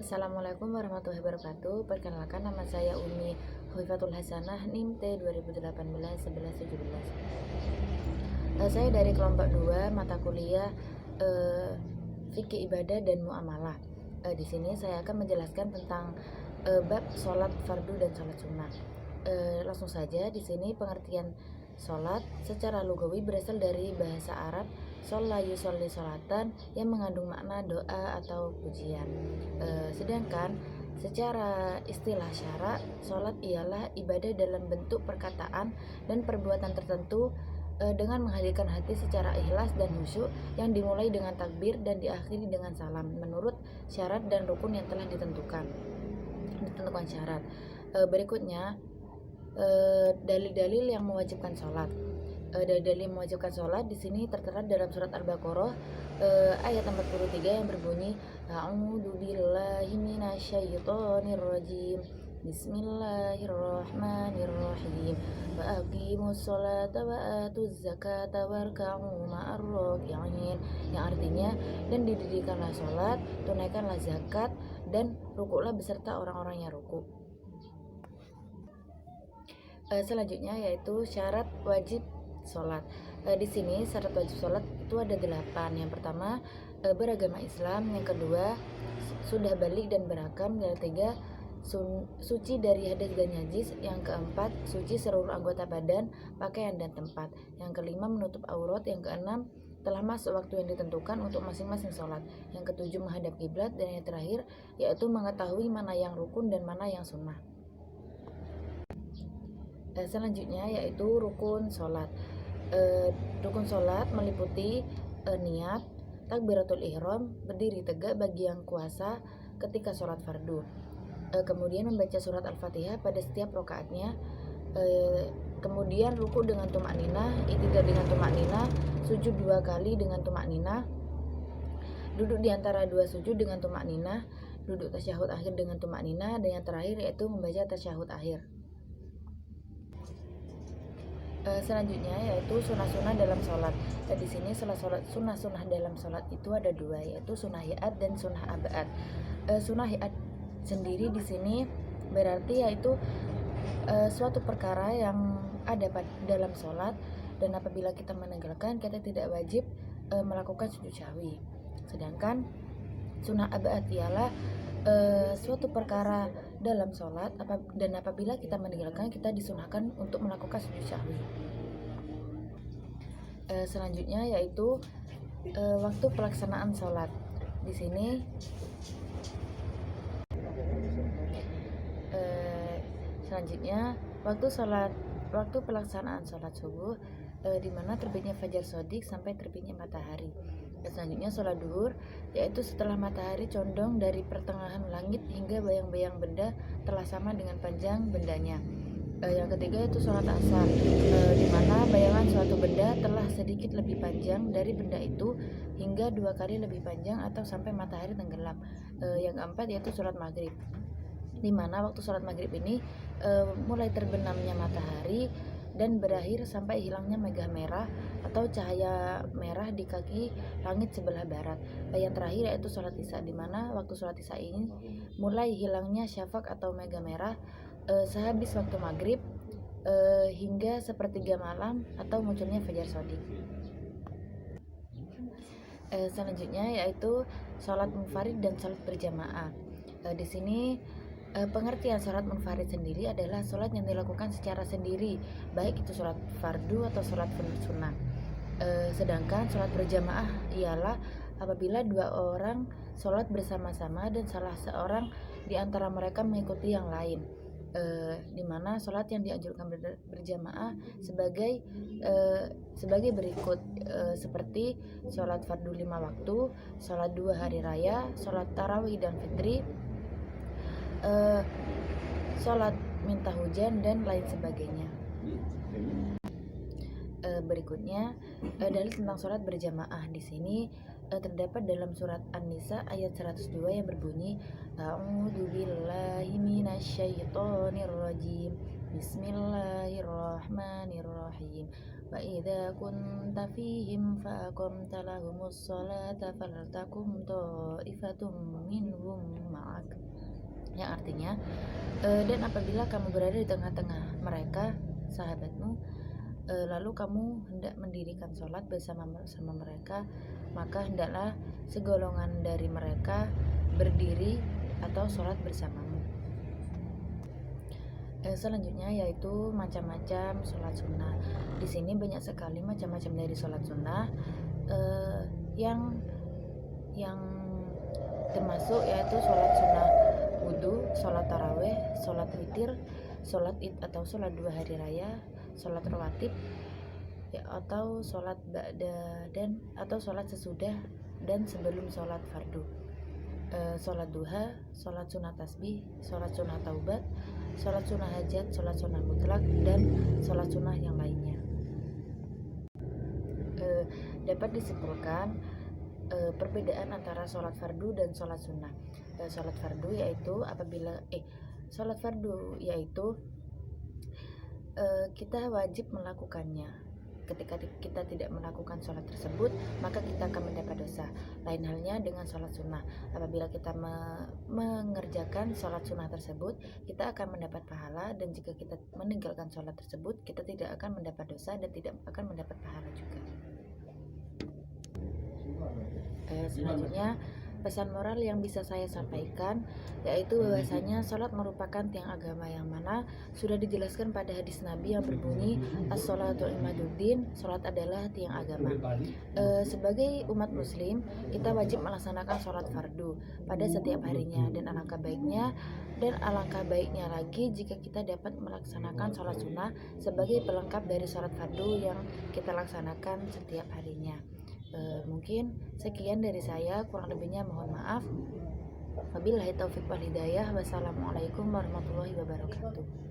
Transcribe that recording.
Assalamualaikum warahmatullahi wabarakatuh. Perkenalkan, nama saya Umi Huifatul Hasanah, NIM T 2018-1117. Saya dari kelompok 2 mata kuliah Fikih Ibadah dan Muamalah. Di sini saya akan menjelaskan tentang bab sholat fardu dan sholat sunnah. Langsung saja, di sini pengertian sholat secara lugawi berasal dari bahasa Arab sholla yusolli sholatan, yang mengandung makna doa atau pujian. Sedangkan secara istilah syara, sholat ialah ibadah dalam bentuk perkataan dan perbuatan tertentu dengan menghadirkan hati secara ikhlas dan khusyuk, yang dimulai dengan takbir dan diakhiri dengan salam menurut syarat dan rukun yang telah ditentukan syarat. Berikutnya dalil-dalil yang mewajibkan sholat. Dalil yang mewajibkan sholat di sini tertera dalam surat Al-Baqarah ayat 43 yang berbunyi A'udzu billahi minasyaitonir rajim. Bismillahirrahmanirrahim. Wa aqimus sholata wa atuz zakata warka'u ma'ar raki'in, yang artinya, dan didirikanlah sholat, tunaikanlah zakat, dan rukuklah beserta orang-orang yang rukuk. Selanjutnya yaitu syarat wajib sholat. Di sini syarat wajib sholat itu ada 8. Yang pertama, beragama Islam. Yang kedua, sudah balik dan berakam. Yang ketiga, suci dari hadas dan najis. Yang keempat, suci seluruh anggota badan, pakaian dan tempat. Yang kelima, menutup aurat. Yang keenam, telah masuk waktu yang ditentukan untuk masing-masing sholat. Yang ketujuh, menghadap kiblat. Dan yang terakhir yaitu mengetahui mana yang rukun dan mana yang sunnah. Selanjutnya yaitu rukun sholat. Rukun sholat meliputi niat, takbiratul ihram, berdiri tegak bagi yang kuasa ketika sholat fardu, kemudian membaca surat Al-Fatihah pada setiap rakaatnya, kemudian ruku dengan tumakninah, i'tidal dengan tumakninah, sujud 2 kali dengan tumakninah, duduk di antara 2 sujud dengan tumakninah, duduk tasyahud akhir dengan tumakninah, dan yang terakhir yaitu membaca tasyahud akhir. Selanjutnya yaitu sunnah-sunnah dalam sholat. Di sini sunnah-sunnah dalam sholat itu ada 2, yaitu sunnah hi'at dan sunnah abad. Sunnah hi'at sendiri di sini berarti yaitu suatu perkara yang ada dalam sholat, dan apabila kita meninggalkan, kita tidak wajib melakukan sujud sahwi. Sedangkan sunnah abad ialah suatu perkara dalam sholat, dan apabila kita meninggalkan, kita disunahkan untuk melakukan sujud sahwi. Selanjutnya yaitu waktu pelaksanaan sholat. Di sini selanjutnya waktu pelaksanaan sholat subuh, di mana terbitnya fajar shodiq sampai terbitnya matahari. Selanjutnya sholat duhur, yaitu setelah matahari condong dari pertengahan langit hingga bayang-bayang benda telah sama dengan panjang bendanya. Yang ketiga yaitu sholat asar, di mana bayangan suatu benda telah sedikit lebih panjang dari benda itu hingga 2 kali lebih panjang atau sampai matahari tenggelam. Yang keempat yaitu sholat maghrib, di mana waktu sholat maghrib ini mulai terbenamnya matahari dan berakhir sampai hilangnya mega merah atau cahaya merah di kaki langit sebelah barat. Yang terakhir yaitu sholat isya, di mana waktu sholat isya ini mulai hilangnya syafaq atau mega merah sehabis waktu maghrib hingga sepertiga malam atau munculnya fajar shodiq. Selanjutnya yaitu sholat munfarid dan sholat berjamaah. Di sini pengertian sholat munfarid sendiri adalah sholat yang dilakukan secara sendiri, baik itu sholat fardu atau sholat sunnah. Sedangkan sholat berjamaah ialah apabila 2 orang sholat bersama-sama dan salah seorang di antara mereka mengikuti yang lain, di mana sholat yang dianjurkan berjamaah sebagai berikut, seperti sholat fardu 5 waktu, sholat 2 hari raya, sholat tarawih dan fitri, sholat minta hujan, dan lain sebagainya. Berikutnya dalil tentang sholat berjamaah. Di sini terdapat dalam surat An-Nisa ayat 102 yang berbunyi A'udzu billahi minasyaitonir rajim. Bismillahirrahmanirrahim. Wa idza kunta fihim fa aqamta lahumus sholata faltakum ta'ifatum minhum jama'ah, yang artinya dan apabila kamu berada di tengah-tengah mereka sahabatmu, lalu kamu hendak mendirikan sholat bersama mereka, maka hendaklah segolongan dari mereka berdiri atau sholat bersamamu. Selanjutnya yaitu macam-macam sholat sunnah. Di sini banyak sekali macam-macam dari sholat sunnah yang termasuk yaitu sholat sunnah wudhu, sholat taraweh, sholat witir, sholat id atau sholat 2 hari raya, sholat rawatib ya, atau sholat ba'da dan atau sholat sesudah dan sebelum sholat fardu, sholat duha, sholat sunnah tasbih, sholat sunnah taubat, sholat sunnah hajat, sholat sunnah mutlak, dan sholat sunnah yang lainnya. Dapat disimpulkan perbedaan antara sholat fardu dan sholat sunnah. Sholat fardu yaitu kita wajib melakukannya. Ketika kita tidak melakukan sholat tersebut, maka kita akan mendapat dosa. Lain halnya dengan sholat sunnah. Apabila kita mengerjakan sholat sunnah tersebut, kita akan mendapat pahala, dan jika kita meninggalkan sholat tersebut, kita tidak akan mendapat dosa dan tidak akan mendapat pahala juga. Selanjutnya, pesan moral yang bisa saya sampaikan yaitu bahwasanya sholat merupakan tiang agama yang mana sudah dijelaskan pada hadis Nabi yang berbunyi as-sholatu imaduddin, sholat adalah tiang agama. Sebagai umat muslim, kita wajib melaksanakan sholat fardu pada setiap harinya, dan alangkah baiknya lagi jika kita dapat melaksanakan sholat sunnah sebagai pelengkap dari sholat fardu yang kita laksanakan setiap harinya. Mungkin sekian dari saya, kurang lebihnya mohon maaf. Wabillahi taufiq wal hidayah. Wassalamualaikum warahmatullahi wabarakatuh.